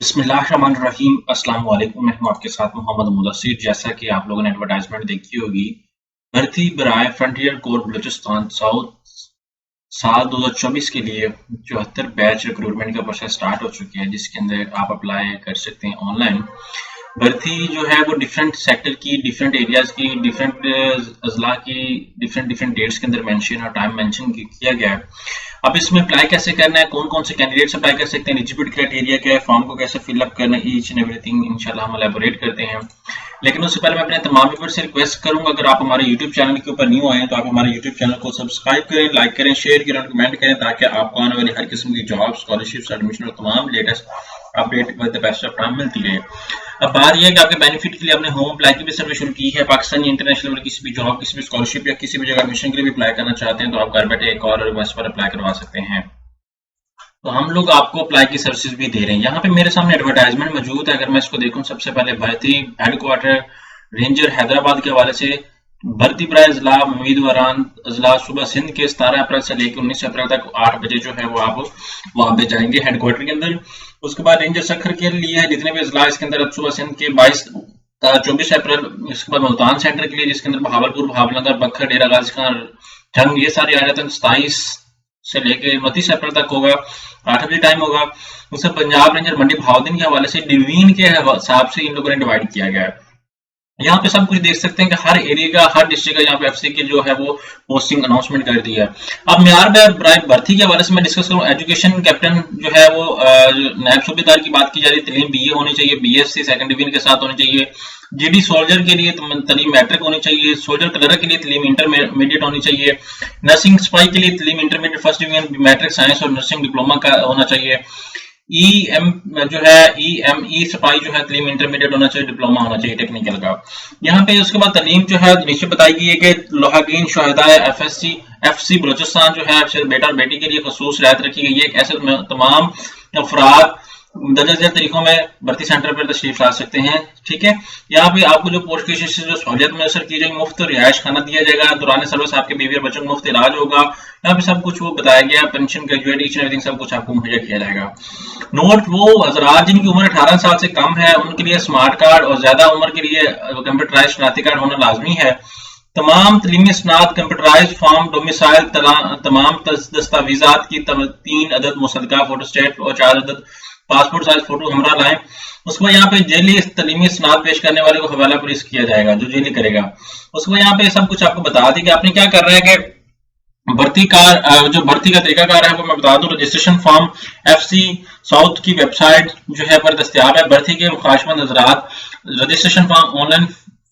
बिस्मिल्लाहिर्रहमानिर्रहीम। अस्सलाम वालेकुम। मैं हूं आपके साथ मोहम्मद मुदस्सिर। जैसा कि आप लोगों ने एडवर्टाइजमेंट देखी होगी, भर्ती बराए फ्रंटियर कोर बलूचिस्तान साउथ साल 2024 के लिए 74 बैच रिक्रूटमेंट का प्रोसेस स्टार्ट हो चुकी है, जिसके अंदर आप अप्लाई कर सकते हैं ऑनलाइन। भर्ती जो है वो डिफरेंट सेक्टर की, डिफरेंट एरियाज की, डिफरेंट अजला की डिफरेंट डिफरेंट डेट्स के अंदर मेंशन और टाइम मेंशन किया गया है। अब इसमें अप्लाई कैसे करना है, कौन कौन से कैंडिडेट्स अप्लाई कर सकते हैं, एलिजिबिलिटी क्राइटेरिया क्या है, फॉर्म को कैसे फिलअप करना है, ईच एंड एवरीथिंग इंशाल्लाह हम एलैबोरेट करते हैं। लेकिन उससे पहले मैं अपने तमाम व्यूअर्स से रिक्वेस्ट करूंगा, अगर आप हमारे यूट्यूब चैनल के ऊपर न्यू आए हैं तो आप हमारे यूट्यूब चैनल को सब्सक्राइब करें, लाइक करें, शेयर करें और कमेंट करें, ताकि आपको आने वाली हर किस्म की जॉब, स्कॉलरशिप्स, एडमिशन और तमाम latest update with the best of time मिलती रहे। अब बात यह है कि आपके बेनिफिट के लिए आपने होम अप्लाई की भी सर्विस शुरू की है। पाकिस्तानी इंटरनेशनल में किसी भी जॉब, किसी भी स्कॉलरशिप या किसी भी जगह एडमिशन के लिए भी अप्लाई करना चाहते हैं तो आप घर बैठे एक और रिक्वेस्ट पर अप्लाई करवा सकते हैं। तो हम लोग आपको अप्लाई की सर्विसेज भी दे रहे हैं। यहाँ पे मेरे सामने एडवर्टाइजमेंट मौजूद है। अगर मैं इसको देखूं, सबसे पहले भर्ती हेडक्वार्टर रेंजर हैदराबाद के हवाले से भर्ती प्राय अजला उम्मीदवारान अजला सुबह सिंध के 17 अप्रैल से लेकर 19 अप्रैल तक 8 बजे जो है वो आप वहां पे जाएंगे हेडक्वार्टर के अंदर। उसके बाद रेंजर सखर के लिए जितने भी अजला इसके अंदर सुबह सिंध के 24 अप्रैल, इसके बाद मुल्तान सेंटर के लिए जिसके अंदर बहावलपुर, भावनगर, बखर, डेरा गाजी खान, जंग, ये सारे आ जाते हैं। 27 से लेकर 29 अप्रैल तक होगा, 8 बजे टाइम होगा। उससे पंजाब रेंजर मंडी भावदीन के हवाले से डिवीजन के हिसाब से इन लोगों ने डिवाइड किया गया है। यहाँ पे सब कुछ देख सकते हैं कि हर एरिया का, हर डिस्ट्रिक्ट का यहाँ पे एफसी की जो है वो पोस्टिंग अनाउंसमेंट कर दी है। अब म्यार भर्ती के हवाले से मैं डिस्कस करूँ, एजुकेशन कैप्टन जो है वो नायब सूबेदार की बात की जा रही है, तलीम बीए होनी चाहिए, बीएससी सेकंड डिवीजन के साथ होनी चाहिए। जीडी सोल्जर के लिए तलीम मैट्रिक होनी चाहिए, सोल्जर क्लर्क के लिए तलीम इंटरमीडिएट होनी चाहिए, नर्सिंग सिपाही के लिए तलीम intermediate first division matric science और नर्सिंग डिप्लोमा का होना चाहिए। ईएमई सिपाही जो है तलीम इंटरमीडिएट होना चाहिए, डिप्लोमा होना चाहिए टेक्निकल का। यहाँ पे उसके बाद तलीम जो है नीचे बताई गई है कि लोहागीन शोहदा एफसी बलोचिस्तान जो है बेटा और बेटी के लिए खसूस रियायत रखी गई है। ऐसे तमाम अफराद दर्जा तरीकों में भर्ती सेंटर पर तशरीफ ला सकते हैं। ठीक है, यहाँ पे आपको जो पोस्ट की जो सहूलियत मैसर की जाएगी, मुफ्त रिहायश खाना दिया जाएगा, दौरान सर्विस आपके बीवी और बच्चों को मुफ्त इलाज होगा। यहाँ पे सब कुछ वो बताया गया, pension, graduate, each and everything सब कुछ आपको मुहैया किया जाएगा। नोट, वो हजरात जिनकी उम्र 18 साल से कम है उनके लिए स्मार्ट कार्ड और ज्यादा उम्र के लिए कंप्यूटराइज शनाख्ती कार्ड होना लाजमी है। तमाम तलीमी स्नात कंप्यूटराइज फॉर्म, डोमिसाइल, तमाम दस्तावेजात की 3 अदद मुसद्दका फोटोस्टेट और 4 अदद पासपोर्ट साइज फोटो हमरा लाएं। उसके बाद यहाँ पे जेली तलीमी स्नात पेश करने वाले को हवाला पुलिस किया जाएगा, जो जेली करेगा। उसके बाद यहाँ पे सब कुछ आपको बता दी कि आपने क्या करना है कि भर्ती का तरीकाकार है वो मैं बता दूं। रजिस्ट्रेशन फॉर्म एफसी साउथ की वेबसाइट जो है पर दस्तयाब है। भर्ती के ख्वाहिशमंद हजरात रजिस्ट्रेशन फॉर्म ऑनलाइन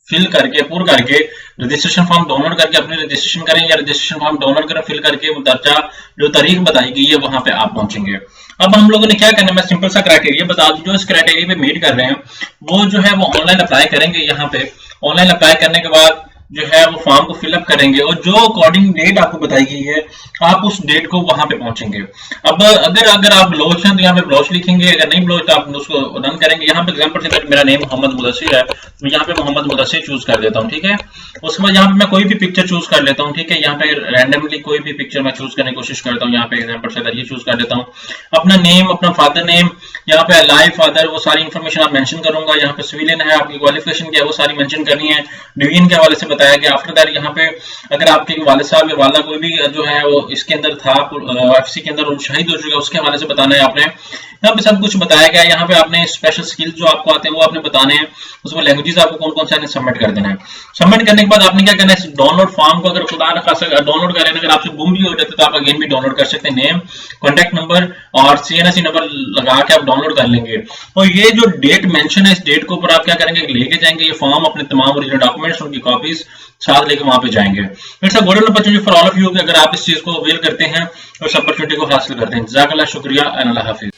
फिल करके, पूरा करके रजिस्ट्रेशन फॉर्म डाउनलोड करके अपनी रजिस्ट्रेशन करें, या रजिस्ट्रेशन फॉर्म डाउनलोड करें, फिल करके वो दर्जा जो तारीख बताई गई है वहां पे आप पहुंचेंगे। अब हम लोगों ने क्या करना है, मैं सिंपल सा क्राइटेरिया बता दूं। जो इस क्राइटेरिया पे मीट कर रहे हैं वो जो है वो ऑनलाइन अप्लाई करेंगे। यहाँ पे ऑनलाइन अप्लाई करने के बाद जो है वो फॉर्म को फिलअप करेंगे और जो अकॉर्डिंग डेट आपको बताई गई है आप उस डेट को वहां पे पहुंचेंगे। अब अगर आप ब्लॉच हैं तो यहाँ पे ब्लॉच लिखेंगे, अगर नहीं ब्लॉच तो आप उसको रन करेंगे। यहाँ पे एग्जांपल से मेरा नेम मोहम्मद मुदस्सिर है तो यहाँ पे मोहम्मद मुदस्सिर चूज कर देता हूँ। ठीक है, उसके बाद यहाँ पे मैं कोई भी पिक्चर चूज कर लेता हूँ। ठीक है, यहाँ पे रैंडमली कोई भी पिक्चर मैं चूज करने की कोशिश करता हूँ। यहाँ पे एग्जांपल से ये चूज कर देता हूँ। अपना नेम, अपना फादर नेम, यहाँ पे लाइव फादर, वो सारी इंफॉर्मेशन आप मेंशन करूंगा। यहाँ पे सिविलियन है, आपकी क्वालिफिकेशन क्या है वो सारी मेंशन करनी है। डिवीजन के हवाले से बताया गया। आफ्टर दैट यहाँ पे अगर आपके वालिद साहब या वाला कोई भी जो है वो इसके अंदर था, एफसी के अंदर शहीद हो चुका है, उसके हवाले से बताना है आपने। यहाँ पे सब कुछ बताया गया है। यहाँ पे आपने स्पेशल स्किल जो आपको आते हैं वो आपने बताने हैं। उसमें लैंग्वेजेस आपको कौन कौन से सबमिट कर देना है। सबमिट करने के बाद आपने क्या करना है, डाउनलोड फॉर्म को अगर खुदा न खासा डाउनलोड करें, अगर आपसे गुम भी हो जाते तो आप अगेन भी डाउनलोड कर सकते हैं। नेम, कॉन्टैक्ट नंबर और सीएनएससी नंबर लगा के आप डाउनलोड कर लेंगे। और ये जो डेट मेंशन है, इस डेट को ऊपर आप क्या करेंगे, लेके जाएंगे ये फॉर्म, अपने तमाम ओरिजिनल डॉक्यूमेंट्स, उनकी कॉपीज साथ लेके वहां पे जाएंगे। It's a golden opportunity for all of you कि अगर आप इस चीज को अवेल करते हैं और इस अपॉर्चुनिटी को हासिल करते हैं। जज़ाकल्लाह, शुक्रिया एंड अल्लाह हाफिज।